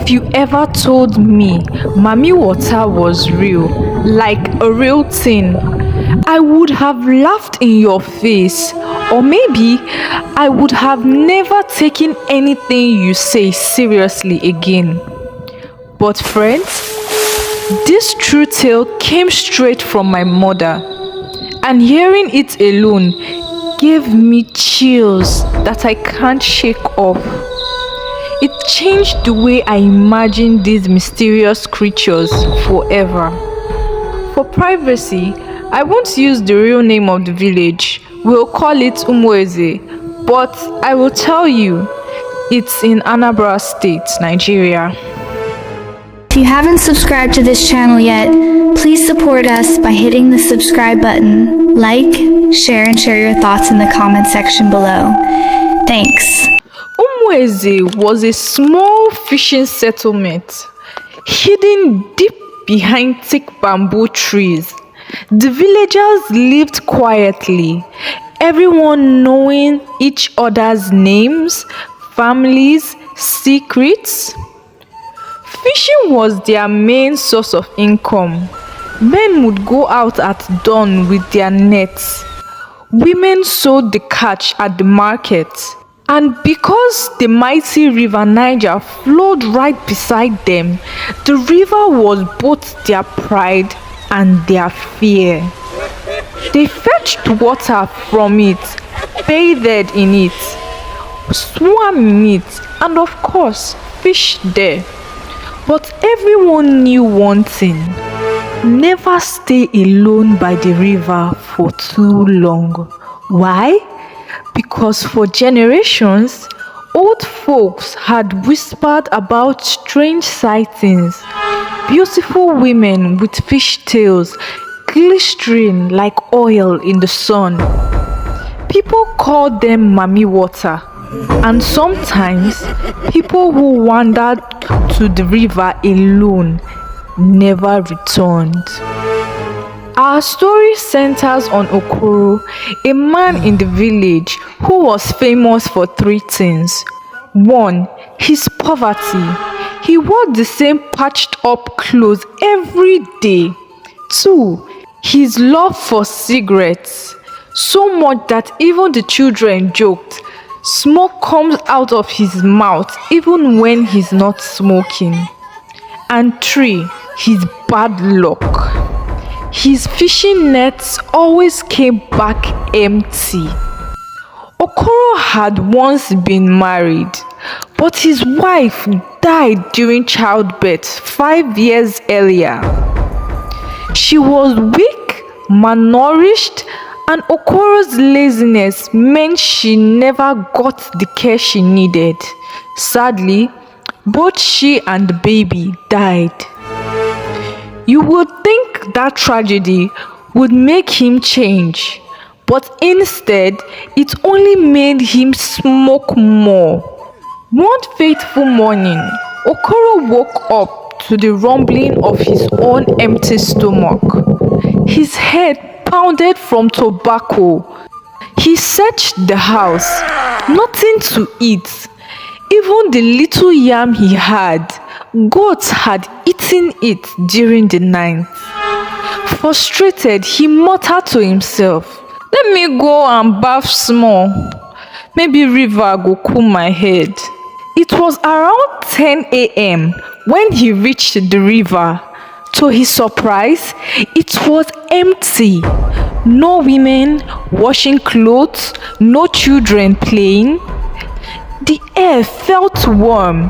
If you ever told me Mami Water was real, like a real thing, I would have laughed in your face, or maybe I would have never taken anything you say seriously again. But friends, this true tale came straight from my mother, and hearing it alone gave me chills that I can't shake off. It changed the way I imagine these mysterious creatures forever. For privacy, I won't use the real name of the village. We'll call it Umueze, but I will tell you, it's in Anambra State, Nigeria. If you haven't subscribed to this channel yet, please support us by hitting the subscribe button, like, share, and share your thoughts in the comment section below. Thanks. Umueze was a small fishing settlement hidden deep behind thick bamboo trees. The villagers lived quietly, everyone knowing each other's names, families, secrets. Fishing was their main source of income. Men would go out at dawn with their nets. Women sold the catch at the market. And because the mighty river Niger flowed right beside them, the river was both their pride and their fear. They fetched water from it, bathed in it, swam in it, and of course, fished there. But everyone knew one thing: never stay alone by the river for too long. Why? Because for generations, old folks had whispered about strange sightings, beautiful women with fish tails glistering like oil in the sun. People called them Mami Water, and sometimes people who wandered to the river alone never returned. Our story centers on Okoro, a man in the village who was famous for three things. 1. His poverty. He wore the same patched up clothes every day. 2. His love for cigarettes, so much that even the children joked, smoke comes out of his mouth even when he's not smoking. And 3. His bad luck. His fishing nets always came back empty. Okoro had once been married, but his wife died during childbirth 5 years earlier. She was weak, malnourished, and Okoro's laziness meant she never got the care she needed. Sadly, both she and the baby died. You would think that tragedy would make him change, but instead, it only made him smoke more. One fateful morning, Okoro woke up to the rumbling of his own empty stomach. His head pounded from tobacco. He searched the house, nothing to eat. Even the little yam he had, goats had eaten it during the night. Frustrated, he muttered to himself, "Let me go and bath small. Maybe river go cool my head." It was around 10 a.m. when he reached the river. To his surprise, it was empty. No women washing clothes, no children playing. The air felt warm,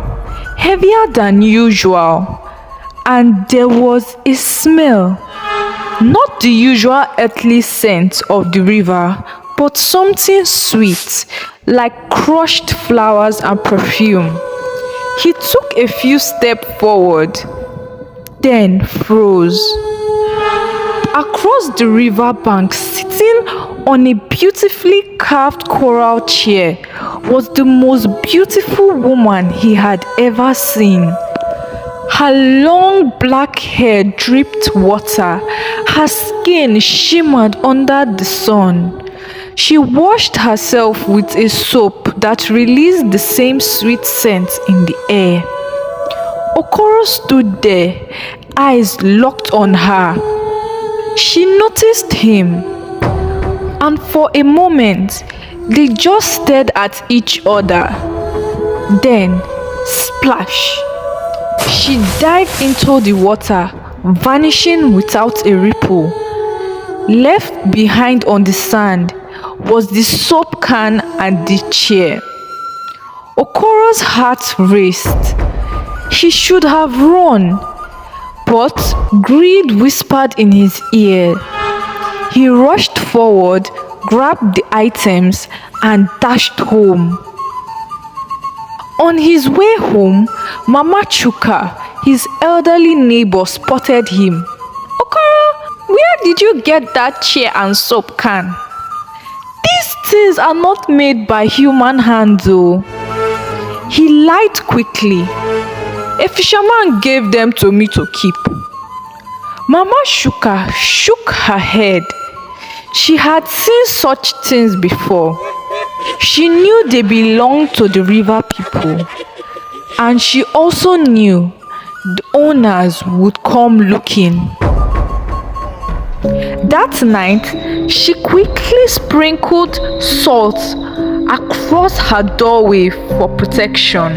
heavier than usual, and there was a smell. Not the usual earthly scent of the river, but something sweet, like crushed flowers and perfume. He took a few steps forward, then froze. Across the river bank, sitting on a beautifully carved coral chair, was the most beautiful woman he had ever seen. Her long black hair dripped water, her skin shimmered under the sun. She washed herself with a soap that released the same sweet scent in the air. Okoro stood there, eyes locked on her. She noticed him, and for a moment, they just stared at each other. Then, splash! She dived into the water, vanishing without a ripple. Left behind on the sand was the soap can and the chair. Okoro's heart raced. He should have run, but greed whispered in his ear. He rushed forward, grabbed the items, and dashed home. On his way home, Mama Chuka, his elderly neighbor, spotted him. "Okoro, where did you get that chair and soap can? These things are not made by human hands, oh." He lied quickly. "A fisherman gave them to me to keep." Mama Chuka shook her head. She had seen such things before. She knew they belonged to the river people, and she also knew the owners would come looking. That night, she quickly sprinkled salt across her doorway for protection.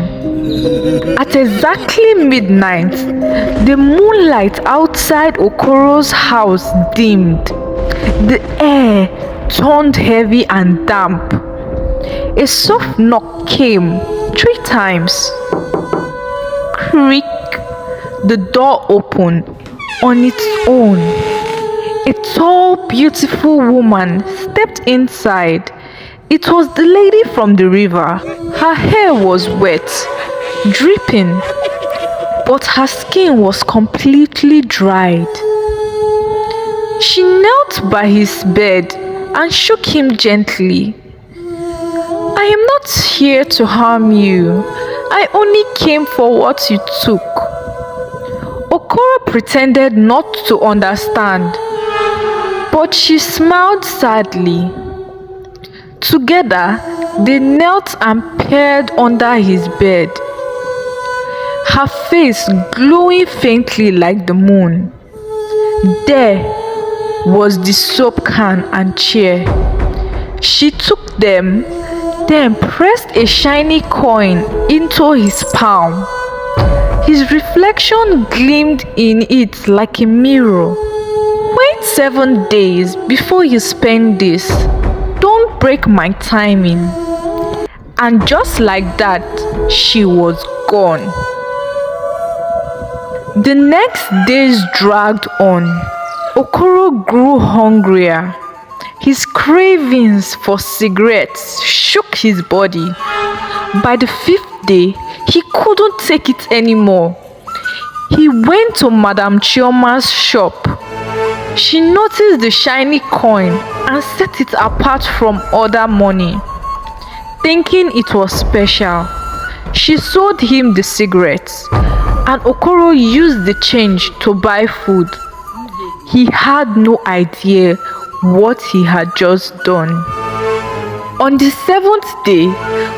At exactly midnight, the moonlight outside Okoro's house dimmed. The air turned heavy and damp. A soft knock came 3 times. Creak! The door opened on its own. A tall, beautiful woman stepped inside. It was the lady from the river. Her hair was wet, dripping, but her skin was completely dried. She knelt by his bed and shook him gently. "I am not here to harm you. I only came for what you took." Okoro pretended not to understand, but she smiled sadly. Together, they knelt and peered under his bed, her face glowing faintly like the moon. There was the soap can and chair. She took them, then pressed a shiny coin into his palm. His reflection gleamed in it like a mirror. "Wait 7 days before you spend this. Don't break my timing." And just like that, she was gone. The next days dragged on. Okoro grew hungrier. His cravings for cigarettes shook his body. By the 5th day, he couldn't take it anymore. He went to Madam Chioma's shop. She noticed the shiny coin and set it apart from other money. Thinking it was special, she sold him the cigarettes, and Okoro used the change to buy food. He had no idea what he had just done. On the 7th day,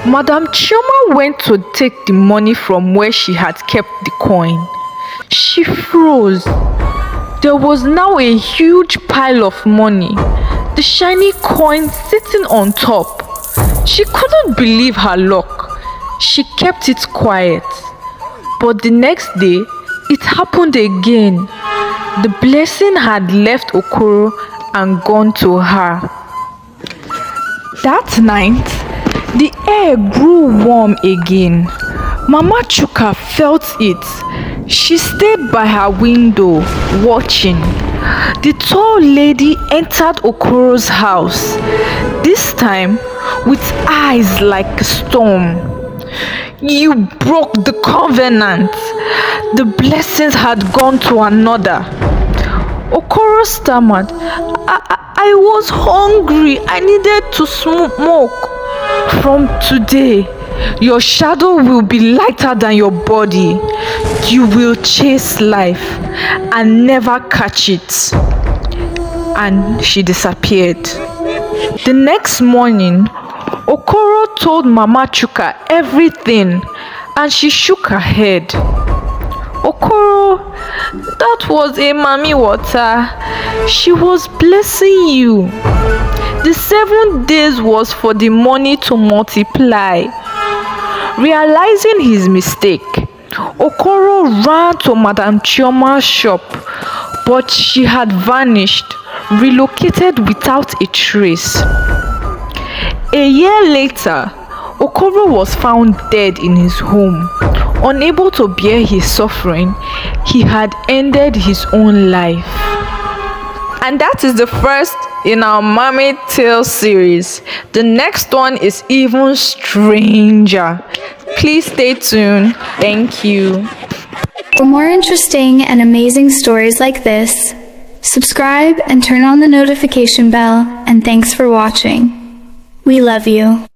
Madam Chioma went to take the money from where she had kept the coin. She froze. There was now a huge pile of money, the shiny coin sitting on top. She couldn't believe her luck. She kept it quiet. But the next day, it happened again. The blessing had left Okoro and gone to her. That night, the air grew warm again. Mama Chuka felt it. She stayed by her window, watching. The tall lady entered Okoro's house, this time with eyes like a storm. "You broke the covenant. The blessings had gone to another." Okoro stammered, I was hungry. I needed to smoke. "From today, your shadow will be lighter than your body. You will chase life and never catch it." And she disappeared. The next morning, Okoro told Mama Chuka everything, and she shook her head. Okoro, that was a Mami Water. She was blessing you. The 7 days was for the money to multiply. Realizing his mistake, Okoro ran to Madam Chioma's shop, but she had vanished, relocated without a trace. A year later, Okoro was found dead in his home. Unable to bear his suffering, he had ended his own life. And that is the first in our Mermaid Tale series. The next one is even stranger. Please stay tuned. Thank you. For more interesting and amazing stories like this, subscribe and turn on the notification bell, and thanks for watching. We love you.